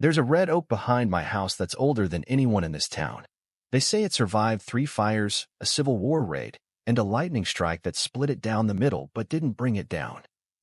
There's a red oak behind my house that's older than anyone in this town. They say it survived 3 fires, a Civil War raid, and a lightning strike that split it down the middle but didn't bring it down.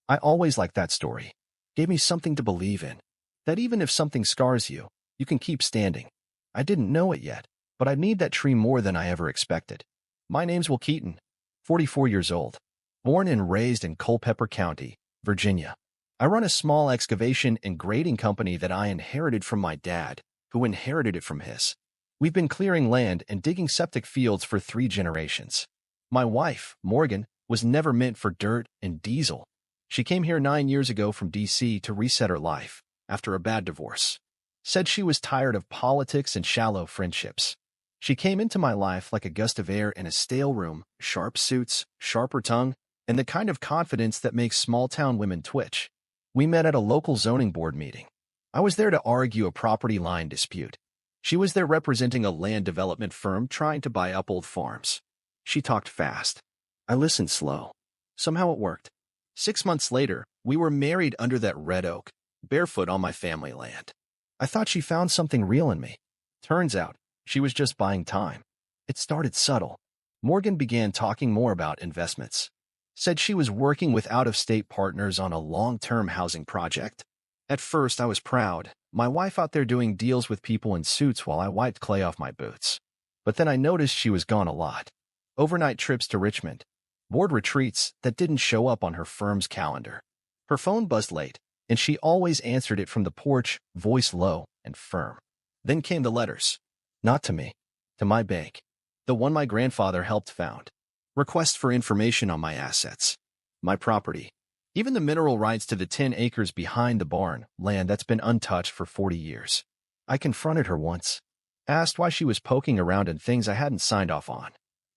I always liked that story. Gave me something to believe in. That even if something scars you, you can keep standing. I didn't know it yet, but I need that tree more than I ever expected. My name's Will Keaton, 44 years old, born and raised in Culpeper County, Virginia. I run a small excavation and grading company that I inherited from my dad, who inherited it from his. We've been clearing land and digging septic fields for 3 generations. My wife, Morgan, was never meant for dirt and diesel. She came here 9 years ago from D.C. to reset her life after a bad divorce. Said she was tired of politics and shallow friendships. She came into my life like a gust of air in a stale room, sharp suits, sharper tongue, and the kind of confidence that makes small-town women twitch. We met at a local zoning board meeting. I was there to argue a property line dispute. She was there representing a land development firm trying to buy up old farms. She talked fast. I listened slow. Somehow it worked. 6 months later, we were married under that red oak, barefoot on my family land. I thought she found something real in me. Turns out, she was just buying time. It started subtle. Morgan began talking more about investments. Said she was working with out-of-state partners on a long-term housing project. At first, I was proud. My wife out there doing deals with people in suits while I wiped clay off my boots. But then I noticed she was gone a lot. Overnight trips to Richmond. Board retreats that didn't show up on her firm's calendar. Her phone buzzed late, and she always answered it from the porch, voice low and firm. Then came the letters. Not to me. To my bank. The one my grandfather helped found. Requests for information on my assets. My property. Even the mineral rights to the 10 acres behind the barn, land that's been untouched for 40 years. I confronted her once. Asked why she was poking around in things I hadn't signed off on.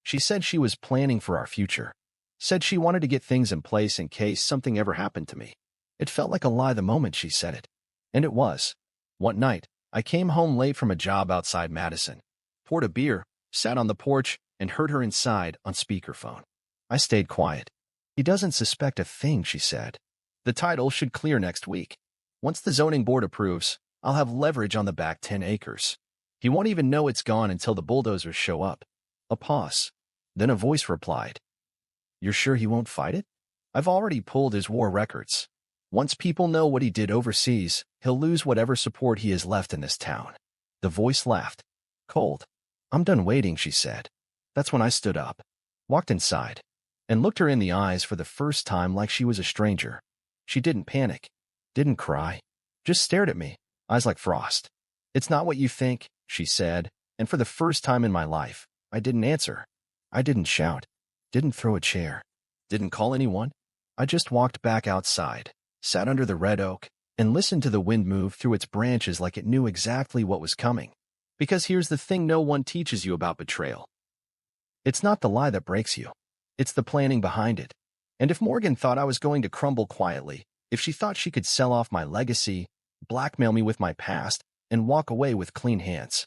She said she was planning for our future. Said she wanted to get things in place in case something ever happened to me. It felt like a lie the moment she said it. And it was. One night, I came home late from a job outside Madison. Poured a beer, sat on the porch, and heard her inside on speakerphone. I stayed quiet. He doesn't suspect a thing, she said. The title should clear next week. Once the zoning board approves, I'll have leverage on the back 10 acres. He won't even know it's gone until the bulldozers show up. A pause. Then a voice replied. You're sure he won't fight it? I've already pulled his war records. Once people know what he did overseas, he'll lose whatever support he has left in this town. The voice laughed. Cold. I'm done waiting, she said. That's when I stood up, walked inside, and looked her in the eyes for the first time like she was a stranger. She didn't panic, didn't cry, just stared at me, eyes like frost. It's not what you think, she said, and for the first time in my life, I didn't answer. I didn't shout, didn't throw a chair, didn't call anyone. I just walked back outside, sat under the red oak, and listened to the wind move through its branches like it knew exactly what was coming. Because here's the thing no one teaches you about betrayal. It's not the lie that breaks you. It's the planning behind it. And if Morgan thought I was going to crumble quietly, if she thought she could sell off my legacy, blackmail me with my past, and walk away with clean hands,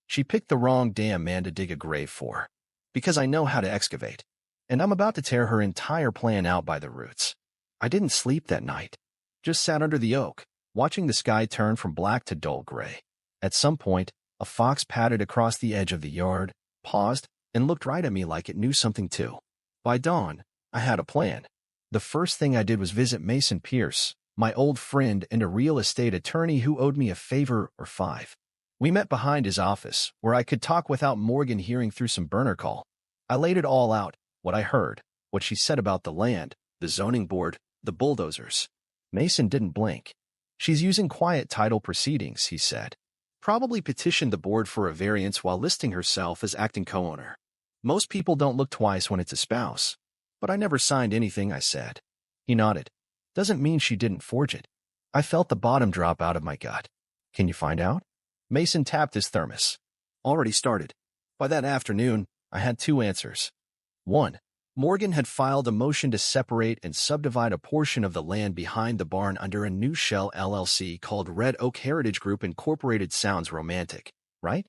she picked the wrong damn man to dig a grave for. Because I know how to excavate. And I'm about to tear her entire plan out by the roots. I didn't sleep that night. Just sat under the oak, watching the sky turn from black to dull gray. At some point, a fox padded across the edge of the yard, paused, and looked right at me like it knew something too. By dawn, I had a plan. The first thing I did was visit Mason Pierce, my old friend and a real estate attorney who owed me a favor or 5. We met behind his office, where I could talk without Morgan hearing through some burner call. I laid it all out, what I heard, what she said about the land, the zoning board, the bulldozers. Mason didn't blink. She's using quiet title proceedings, he said. Probably petitioned the board for a variance while listing herself as acting co-owner. Most people don't look twice when it's a spouse. But I never signed anything, I said. He nodded. Doesn't mean she didn't forge it. I felt the bottom drop out of my gut. Can you find out? Mason tapped his thermos. Already started. By that afternoon, I had 2 answers. 1. Morgan had filed a motion to separate and subdivide a portion of the land behind the barn under a new shell LLC called Red Oak Heritage Group Incorporated. Sounds romantic, right?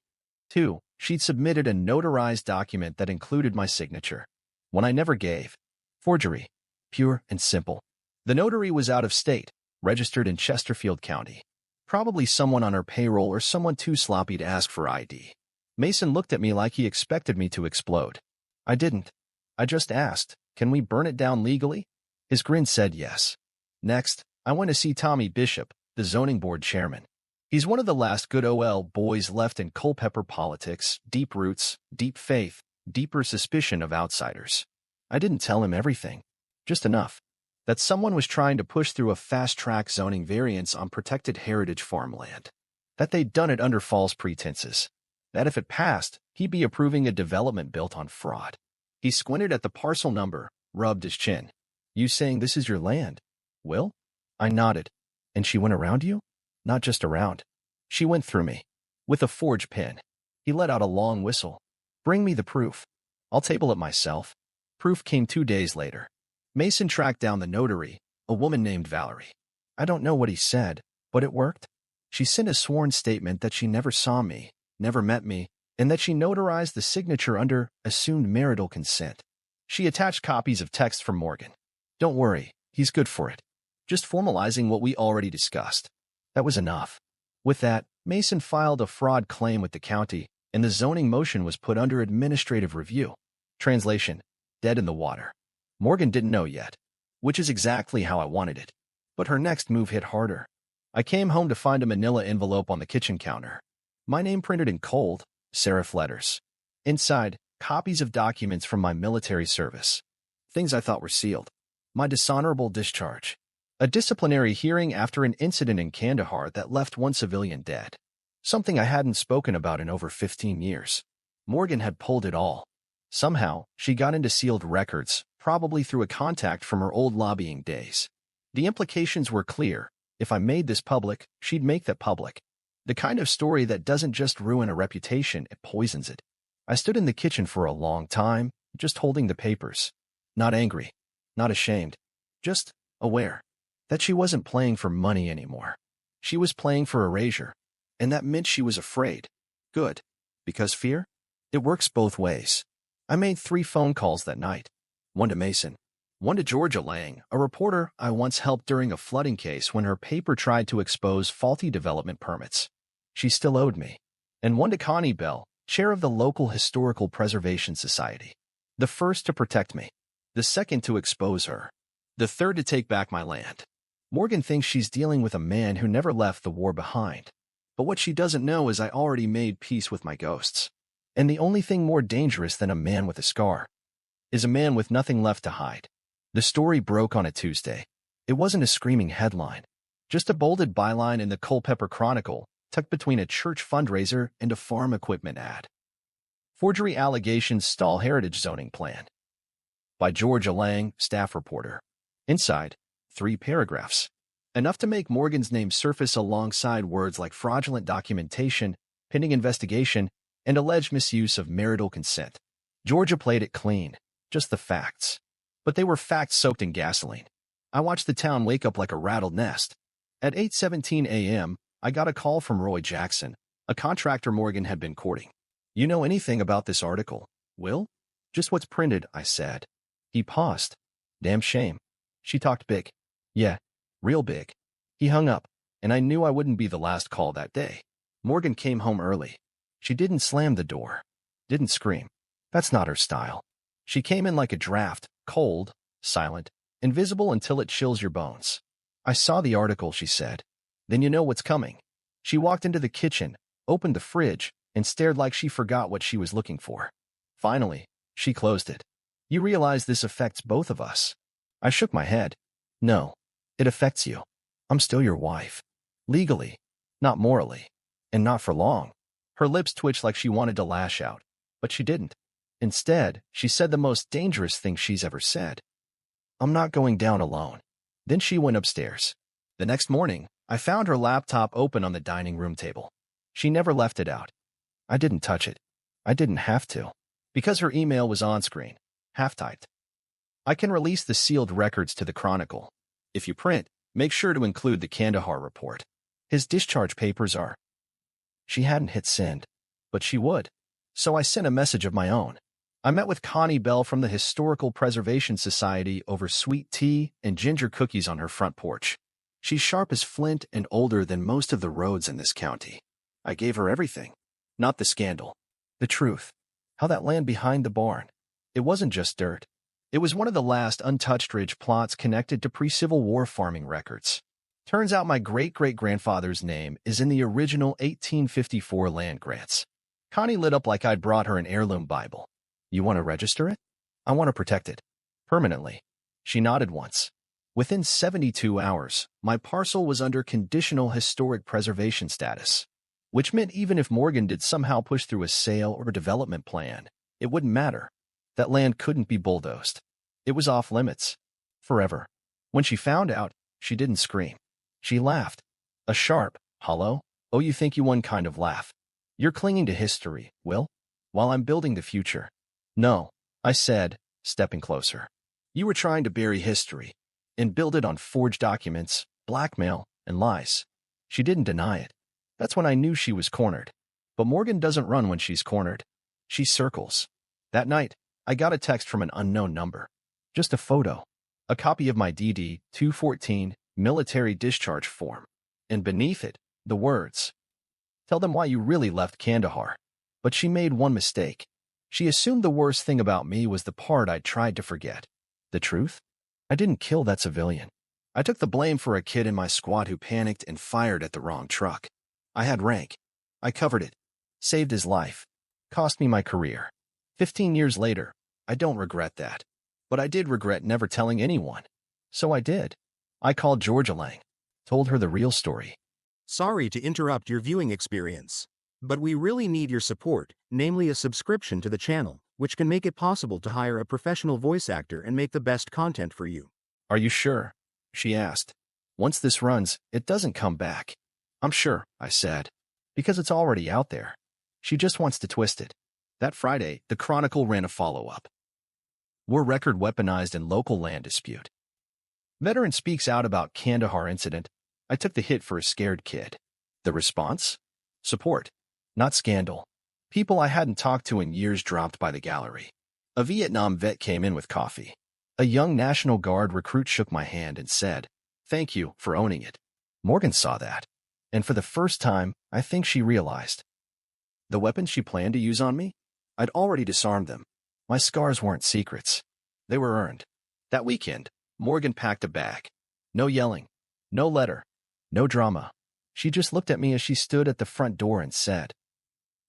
2. She'd submitted a notarized document that included my signature. One I never gave. Forgery. Pure and simple. The notary was out of state, registered in Chesterfield County. Probably someone on her payroll or someone too sloppy to ask for ID. Mason looked at me like he expected me to explode. I didn't. I just asked, can we burn it down legally? His grin said yes. Next, I went to see Tommy Bishop, the zoning board chairman. He's one of the last good OL boys left in Culpeper politics, deep roots, deep faith, deeper suspicion of outsiders. I didn't tell him everything, just enough. That someone was trying to push through a fast-track zoning variance on protected heritage farmland. That they'd done it under false pretenses. That if it passed, he'd be approving a development built on fraud. He squinted at the parcel number, rubbed his chin. You saying this is your land? Will? I nodded. And she went around you? Not just around. She went through me. With a forged pin. He let out a long whistle. Bring me the proof. I'll table it myself. Proof came 2 days later. Mason tracked down the notary, a woman named Valerie. I don't know what he said, but it worked. She sent a sworn statement that she never saw me, never met me, and that she notarized the signature under assumed marital consent. She attached copies of text from Morgan. Don't worry, he's good for it. Just formalizing what we already discussed. That was enough. With that, Mason filed a fraud claim with the county, and the zoning motion was put under administrative review. Translation: dead in the water. Morgan didn't know yet, which is exactly how I wanted it. But her next move hit harder. I came home to find a manila envelope on the kitchen counter. My name printed in cold, serif letters. Inside, copies of documents from my military service. Things I thought were sealed. My dishonorable discharge. A disciplinary hearing after an incident in Kandahar that left one civilian dead. Something I hadn't spoken about in over 15 years. Morgan had pulled it all. Somehow, she got into sealed records, probably through a contact from her old lobbying days. The implications were clear. If I made this public, she'd make that public. The kind of story that doesn't just ruin a reputation, it poisons it. I stood in the kitchen for a long time, just holding the papers. Not angry. Not ashamed. Just aware that she wasn't playing for money anymore. She was playing for erasure. And that meant she was afraid. Good. Because fear? It works both ways. I made 3 phone calls that night. One to Mason. One to Georgia Lang, a reporter I once helped during a flooding case when her paper tried to expose faulty development permits. She still owed me. And one to Connie Bell, chair of the local Historical Preservation Society. The first to protect me. The second to expose her. The third to take back my land. Morgan thinks she's dealing with a man who never left the war behind. But what she doesn't know is I already made peace with my ghosts. And the only thing more dangerous than a man with a scar is a man with nothing left to hide. The story broke on a Tuesday. It wasn't a screaming headline, just a bolded byline in the Culpeper Chronicle, tucked between a church fundraiser and a farm equipment ad. Forgery allegations stall heritage zoning plan. By Georgia Lang, staff reporter. Inside, 3 paragraphs. Enough to make Morgan's name surface alongside words like fraudulent documentation, pending investigation, and alleged misuse of marital consent. Georgia played it clean, just the facts. But they were facts soaked in gasoline. I watched the town wake up like a rattled nest. At 8:17 a.m., I got a call from Roy Jackson, a contractor Morgan had been courting. You know anything about this article, Will? Just what's printed, I said. He paused. Damn shame. She talked big. Yeah, real big. He hung up, and I knew I wouldn't be the last call that day. Morgan came home early. She didn't slam the door. Didn't scream. That's not her style. She came in like a draft, cold, silent, invisible until it chills your bones. I saw the article, she said. Then you know what's coming. She walked into the kitchen, opened the fridge, and stared like she forgot what she was looking for. Finally, she closed it. You realize this affects both of us. I shook my head. No, it affects you. I'm still your wife. Legally, not morally. And not for long. Her lips twitched like she wanted to lash out, but she didn't. Instead, she said the most dangerous thing she's ever said. I'm not going down alone. Then she went upstairs. The next morning, I found her laptop open on the dining room table. She never left it out. I didn't touch it. I didn't have to. Because her email was on screen, half-typed. I can release the sealed records to the Chronicle. If you print, make sure to include the Kandahar report. His discharge papers are. She hadn't hit send, but she would. So I sent a message of my own. I met with Connie Bell from the Historical Preservation Society over sweet tea and ginger cookies on her front porch. She's sharp as flint and older than most of the roads in this county. I gave her everything. Not the scandal. The truth. How that land behind the barn. It wasn't just dirt. It was one of the last untouched ridge plots connected to pre-Civil War farming records. Turns out my great-great-grandfather's name is in the original 1854 land grants. Connie lit up like I'd brought her an heirloom Bible. You want to register it? I want to protect it. Permanently. She nodded once. Within 72 hours, my parcel was under conditional historic preservation status, which meant even if Morgan did somehow push through a sale or development plan, it wouldn't matter. That land couldn't be bulldozed. It was off limits. Forever. When she found out, she didn't scream. She laughed. A sharp, hollow, oh you think you won kind of laugh. You're clinging to history, Will? While I'm building the future. No, I said, stepping closer. You were trying to bury history and build it on forged documents, blackmail, and lies. She didn't deny it. That's when I knew she was cornered. But Morgan doesn't run when she's cornered. She circles. That night, I got a text from an unknown number. Just a photo. A copy of my DD-214 military discharge form. And beneath it, the words. Tell them why you really left Kandahar. But she made one mistake. She assumed the worst thing about me was the part I tried to forget. The truth? I didn't kill that civilian. I took the blame for a kid in my squad who panicked and fired at the wrong truck. I had rank. I covered it. Saved his life. Cost me my career. 15 years later, I don't regret that. But I did regret never telling anyone. So I did. I called Georgia Lang. Told her the real story. Sorry to interrupt your viewing experience, but we really need your support, namely a subscription to the channel, which can make it possible to hire a professional voice actor and make the best content for you. Are you sure? She asked. Once this runs, it doesn't come back. I'm sure, I said. Because it's already out there. She just wants to twist it. That Friday, the Chronicle ran a follow-up. War record weaponized in local land dispute. Veteran speaks out about Kandahar incident. I took the hit for a scared kid. The response? Support. Not scandal. People I hadn't talked to in years dropped by the gallery. A Vietnam vet came in with coffee. A young National Guard recruit shook my hand and said, "Thank you for owning it." Morgan saw that. And for the first time, I think she realized. The weapons she planned to use on me? I'd already disarmed them. My scars weren't secrets. They were earned. That weekend, Morgan packed a bag. No yelling. No letter. No drama. She just looked at me as she stood at the front door and said,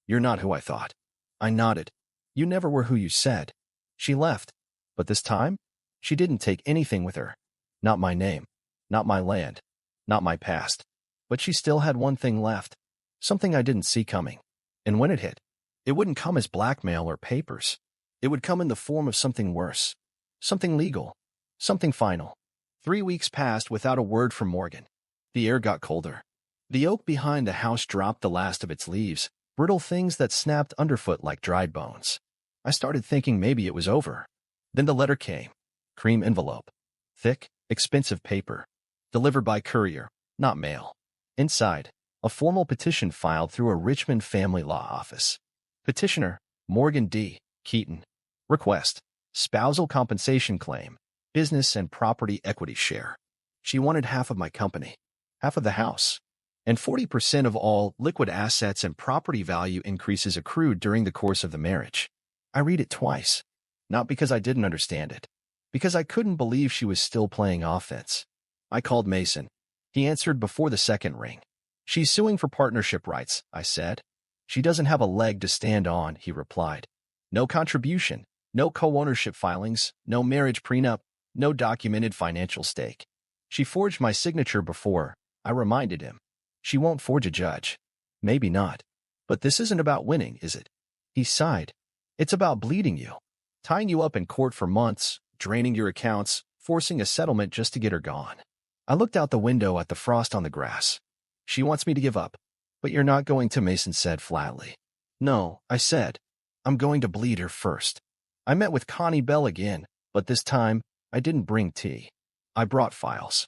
"You're not who I thought." I nodded. "You never were who you said." She left. But this time, she didn't take anything with her. Not my name. Not my land. Not my past. But she still had one thing left. Something I didn't see coming. And when it hit, it wouldn't come as blackmail or papers. It would come in the form of something worse. Something legal. Something final. 3 weeks passed without a word from Morgan. The air got colder. The oak behind the house dropped the last of its leaves, brittle things that snapped underfoot like dried bones. I started thinking maybe it was over. Then the letter came. Cream envelope. Thick, expensive paper. Delivered by courier, not mail. Inside, a formal petition filed through a Richmond family law office. Petitioner, Morgan D. Keaton. Request, spousal compensation claim, business and property equity share. She wanted half of my company, half of the house, and 40% of all liquid assets and property value increases accrued during the course of the marriage. I read it twice, not because I didn't understand it, because I couldn't believe she was still playing offense. I called Mason. He answered before the second ring. "She's suing for partnership rights," I said. "She doesn't have a leg to stand on," he replied. "No contribution, no co-ownership filings, no marriage prenup, no documented financial stake. She forged my signature before," I reminded him. "She won't forge a judge." "Maybe not. But this isn't about winning, is it?" He sighed. "It's about bleeding you, tying you up in court for months, draining your accounts, forcing a settlement just to get her gone." I looked out the window at the frost on the grass. "She wants me to give up." "But you're not going to," Mason said flatly. "No," I said. "I'm going to bleed her first." I met with Connie Bell again, but this time, I didn't bring tea. I brought files.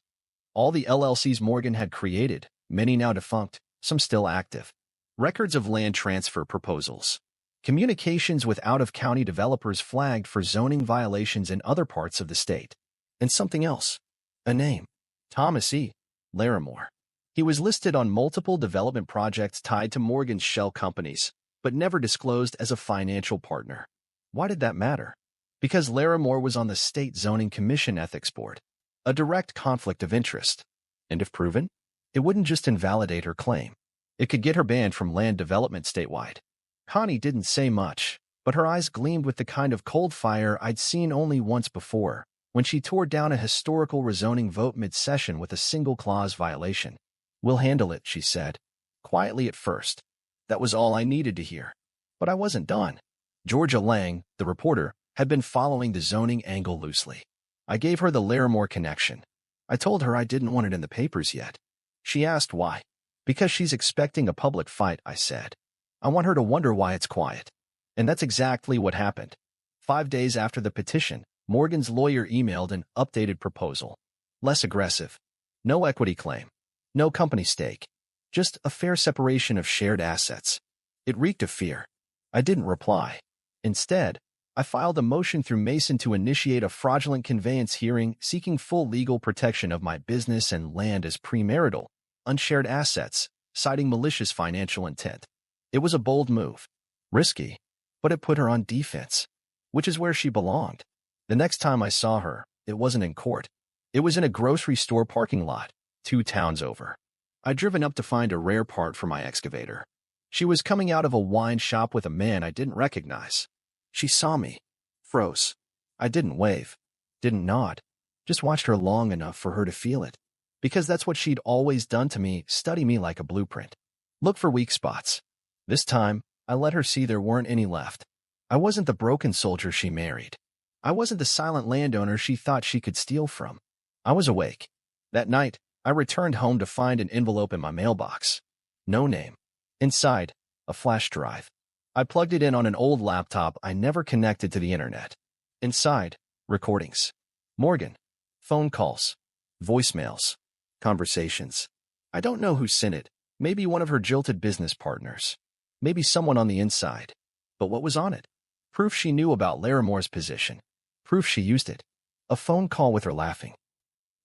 All the LLCs Morgan had created, many now defunct, some still active. Records of land transfer proposals. Communications with out-of-county developers flagged for zoning violations in other parts of the state. And something else. A name. Thomas E. Larimore. He was listed on multiple development projects tied to Morgan's shell companies, but never disclosed as a financial partner. Why did that matter? Because Larimore was on the State Zoning Commission Ethics Board, a direct conflict of interest. And if proven, it wouldn't just invalidate her claim. It could get her banned from land development statewide. Connie didn't say much, but her eyes gleamed with the kind of cold fire I'd seen only once before, when she tore down a historical rezoning vote mid-session with a single-clause violation. "We'll handle it," she said, quietly at first. That was all I needed to hear. But I wasn't done. Georgia Lang, the reporter, had been following the zoning angle loosely. I gave her the Larimore connection. I told her I didn't want it in the papers yet. She asked why. "Because she's expecting a public fight," I said. "I want her to wonder why it's quiet." And that's exactly what happened. 5 days after the petition, Morgan's lawyer emailed an updated proposal. Less aggressive. No equity claim. No company stake. Just a fair separation of shared assets. It reeked of fear. I didn't reply. Instead, I filed a motion through Mason to initiate a fraudulent conveyance hearing seeking full legal protection of my business and land as premarital, unshared assets, citing malicious financial intent. It was a bold move. Risky, but it put her on defense, which is where she belonged. The next time I saw her, it wasn't in court. It was in a grocery store parking lot, 2 towns over. I'd driven up to find a rare part for my excavator. She was coming out of a wine shop with a man I didn't recognize. She saw me, froze. I didn't wave, didn't nod, just watched her long enough for her to feel it. Because that's what she'd always done to me, study me like a blueprint. Look for weak spots. This time, I let her see there weren't any left. I wasn't the broken soldier she married. I wasn't the silent landowner she thought she could steal from. I was awake. That night, I returned home to find an envelope in my mailbox. No name. Inside, a flash drive. I plugged it in on an old laptop I never connected to the internet. Inside, recordings. Morgan. Phone calls. Voicemails. Conversations. I don't know who sent it. Maybe one of her jilted business partners. Maybe someone on the inside. But what was on it? Proof she knew about Larimore's position. Proof she used it. A phone call with her laughing.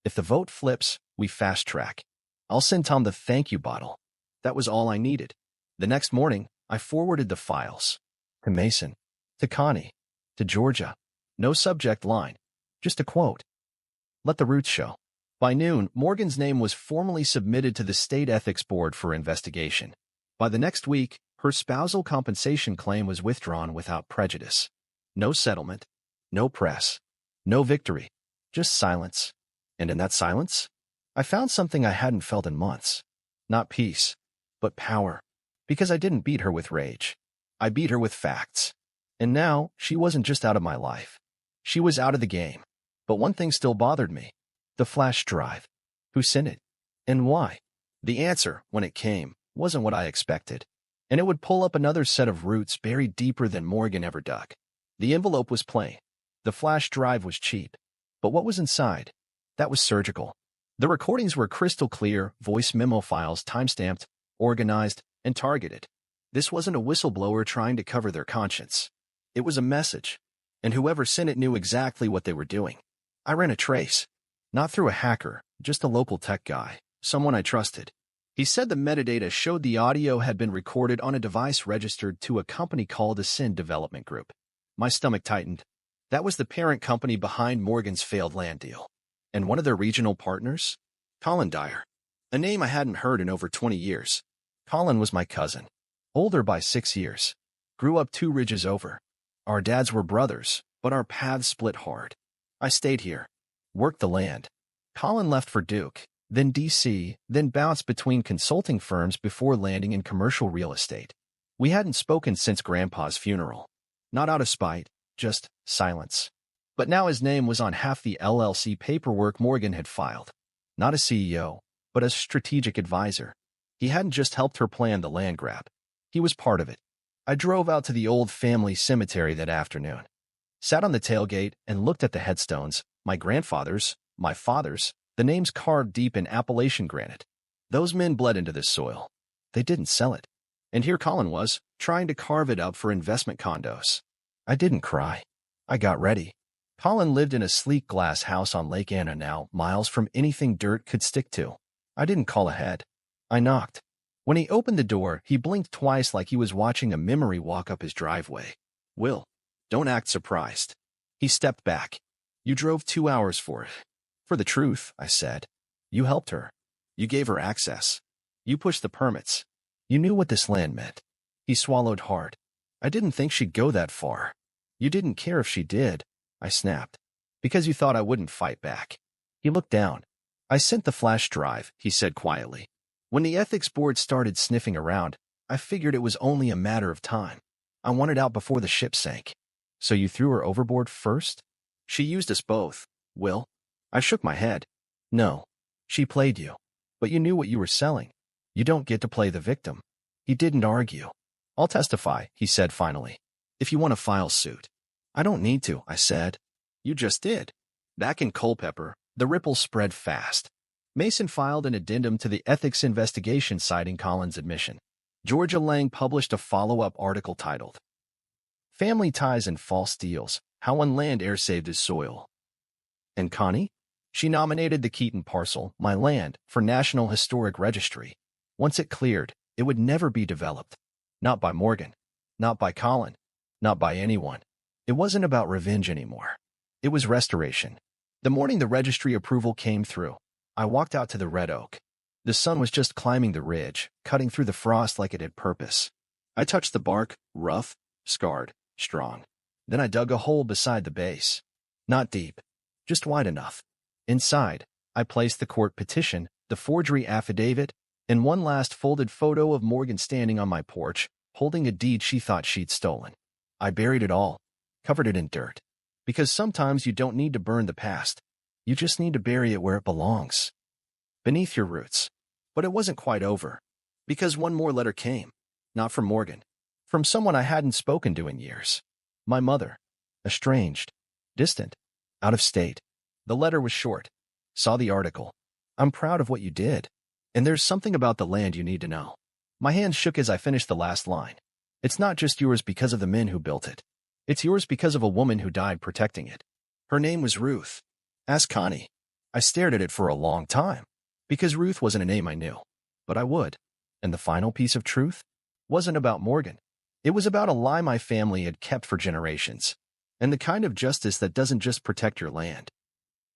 "If the vote flips, we fast track. I'll send Tom the thank you bottle." That was all I needed. The next morning, I forwarded the files. To Mason. To Connie. To Georgia. No subject line. Just a quote. "Let the roots show." By noon, Morgan's name was formally submitted to the State Ethics Board for investigation. By the next week, her spousal compensation claim was withdrawn without prejudice. No settlement. No press. No victory. Just silence. And in that silence, I found something I hadn't felt in months. Not peace, but power. Because I didn't beat her with rage. I beat her with facts. And now, she wasn't just out of my life. She was out of the game. But one thing still bothered me. The flash drive. Who sent it? And why? The answer, when it came, wasn't what I expected. And it would pull up another set of roots buried deeper than Morgan ever dug. The envelope was plain. The flash drive was cheap. But what was inside? That was surgical. The recordings were crystal clear, voice memo files timestamped, organized, and targeted. This wasn't a whistleblower trying to cover their conscience. It was a message. And whoever sent it knew exactly what they were doing. I ran a trace. Not through a hacker, just a local tech guy, someone I trusted. He said the metadata showed the audio had been recorded on a device registered to a company called Ascend Development Group. My stomach tightened. That was the parent company behind Morgan's failed land deal. And one of their regional partners? Colin Dyer. A name I hadn't heard in over 20 years. Colin was my cousin. Older by 6 years. Grew up 2 ridges over. Our dads were brothers, but our paths split hard. I stayed here. Worked the land. Colin left for Duke, then DC, then bounced between consulting firms before landing in commercial real estate. We hadn't spoken since Grandpa's funeral. Not out of spite, just silence. But now his name was on half the LLC paperwork Morgan had filed. Not a CEO, but a strategic advisor. He hadn't just helped her plan the land grab. He was part of it. I drove out to the old family cemetery that afternoon. Sat on the tailgate and looked at the headstones, my grandfather's, my father's, the names carved deep in Appalachian granite. Those men bled into this soil. They didn't sell it. And here Colin was, trying to carve it up for investment condos. I didn't cry. I got ready. Colin lived in a sleek glass house on Lake Anna now, miles from anything dirt could stick to. I didn't call ahead. I knocked. When he opened the door, he blinked twice like he was watching a memory walk up his driveway. Will, don't act surprised. He stepped back. You drove 2 hours for it. For the truth, I said. You helped her. You gave her access. You pushed the permits. You knew what this land meant. He swallowed hard. I didn't think she'd go that far. You didn't care if she did, I snapped. Because you thought I wouldn't fight back. He looked down. I sent the flash drive, he said quietly. When the ethics board started sniffing around, I figured it was only a matter of time. I wanted out before the ship sank. So you threw her overboard first? She used us both, Will. I shook my head. No. She played you. But you knew what you were selling. You don't get to play the victim. He didn't argue. I'll testify, he said finally. If you want to file suit. I don't need to, I said. You just did. Back in Culpeper, the ripples spread fast. Mason filed an addendum to the ethics investigation citing Collins' admission. Georgia Lang published a follow-up article titled, Family Ties and False Deals, How One Land Heir Saved His Soil. And Connie? She nominated the Keaton parcel, my land, for National Historic Registry. Once it cleared, it would never be developed. Not by Morgan. Not by Colin. Not by anyone. It wasn't about revenge anymore. It was restoration. The morning the registry approval came through, I walked out to the red oak. The sun was just climbing the ridge, cutting through the frost like it had purpose. I touched the bark, rough, scarred, strong. Then I dug a hole beside the base. Not deep, just wide enough. Inside, I placed the court petition, the forgery affidavit, and one last folded photo of Morgan standing on my porch, holding a deed she thought she'd stolen. I buried it all, covered it in dirt. Because sometimes you don't need to burn the past. You just need to bury it where it belongs. Beneath your roots. But it wasn't quite over. Because one more letter came. Not from Morgan. From someone I hadn't spoken to in years. My mother. Estranged. Distant. Out of state. The letter was short. Saw the article. I'm proud of what you did. And there's something about the land you need to know. My hand shook as I finished the last line. It's not just yours because of the men who built it. It's yours because of a woman who died protecting it. Her name was Ruth. Ask Connie. I stared at it for a long time. Because Ruth wasn't a name I knew. But I would. And the final piece of truth? Wasn't about Morgan. It was about a lie my family had kept for generations. And the kind of justice that doesn't just protect your land.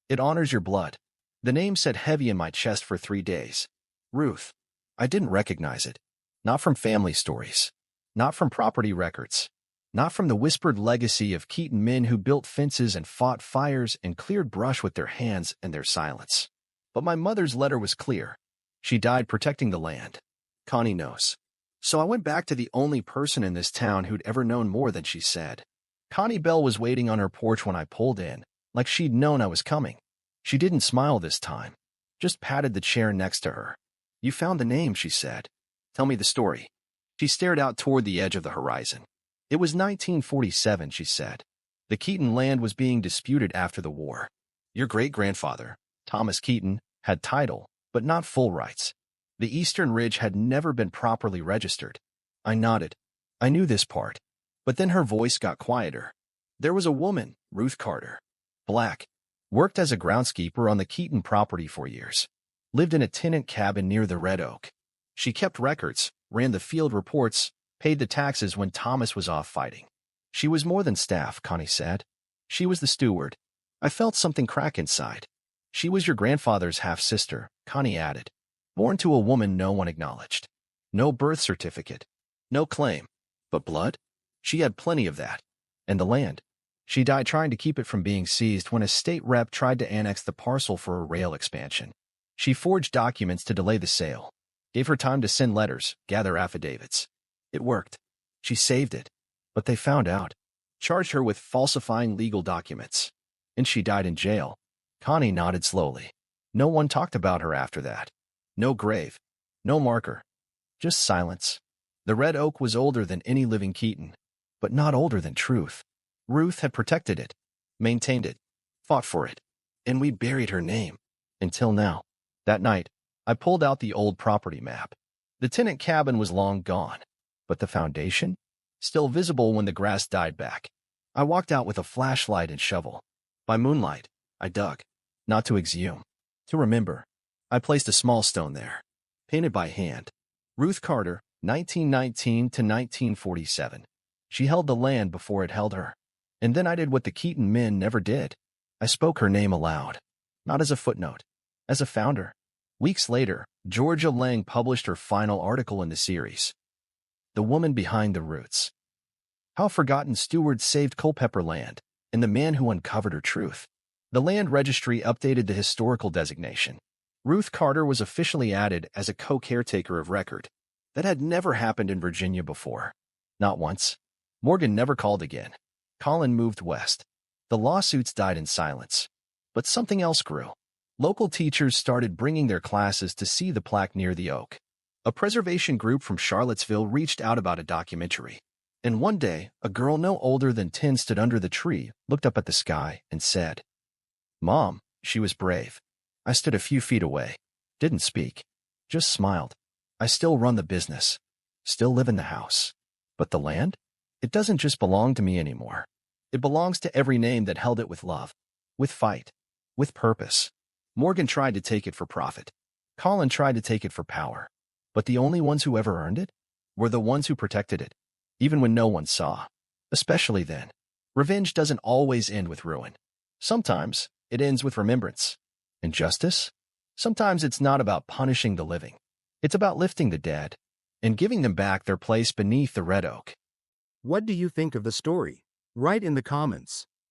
It honors your blood. The name sat heavy in my chest for 3 days. Ruth. I didn't recognize it. Not from family stories. Not from property records. Not from the whispered legacy of Keaton men who built fences and fought fires and cleared brush with their hands and their silence. But my mother's letter was clear. She died protecting the land. Connie knows. So I went back to the only person in this town who'd ever known more than she said. Connie Bell was waiting on her porch when I pulled in, like she'd known I was coming. She didn't smile this time. Just patted the chair next to her. You found the name, she said. Tell me the story. She stared out toward the edge of the horizon. It was 1947, she said. The Keaton land was being disputed after the war. Your great-grandfather, Thomas Keaton, had title, but not full rights. The Eastern Ridge had never been properly registered. I nodded. I knew this part. But then her voice got quieter. There was a woman, Ruth Carter. Black. Worked as a groundskeeper on the Keaton property for years. Lived in a tenant cabin near the Red Oak. She kept records, ran the field reports, paid the taxes when Thomas was off fighting. She was more than staff, Connie said. She was the steward. I felt something crack inside. She was your grandfather's half-sister, Connie added. Born to a woman no one acknowledged. No birth certificate. No claim. But blood? She had plenty of that. And the land. She died trying to keep it from being seized when a state rep tried to annex the parcel for a rail expansion. She forged documents to delay the sale. Gave her time to send letters, gather affidavits. It worked. She saved it. But they found out. Charged her with falsifying legal documents. And she died in jail. Connie nodded slowly. No one talked about her after that. No grave. No marker. Just silence. The Red Oak was older than any living Keaton. But not older than truth. Ruth had protected it. Maintained it. Fought for it. And we buried her name. Until now. That night, I pulled out the old property map. The tenant cabin was long gone. But the foundation? Still visible when the grass died back. I walked out with a flashlight and shovel. By moonlight, I dug. Not to exhume. To remember. I placed a small stone there, painted by hand. Ruth Carter, 1919 to 1947. She held the land before it held her. And then I did what the Keaton men never did. I spoke her name aloud, not as a footnote, as a founder. Weeks later, Georgia Lang published her final article in the series, The Woman Behind the Roots. How Forgotten Stewards Saved Culpeper Land, and the Man Who Uncovered Her Truth. The Land Registry updated the historical designation. Ruth Carter was officially added as a co-caretaker of record. That had never happened in Virginia before. Not once. Morgan never called again. Colin moved west. The lawsuits died in silence. But something else grew. Local teachers started bringing their classes to see the plaque near the oak. A preservation group from Charlottesville reached out about a documentary. And one day, a girl no older than 10 stood under the tree, looked up at the sky, and said, "Mom." She was brave. I stood a few feet away. Didn't speak. Just smiled. I still run the business. Still live in the house. But the land? It doesn't just belong to me anymore. It belongs to every name that held it with love, with fight, with purpose. Morgan tried to take it for profit. Colin tried to take it for power. But the only ones who ever earned it were the ones who protected it, even when no one saw. Especially then. Revenge doesn't always end with ruin. Sometimes it ends with remembrance. And justice? Sometimes it's not about punishing the living. It's about lifting the dead and giving them back their place beneath the red oak. What do you think of the story? Write in the comments.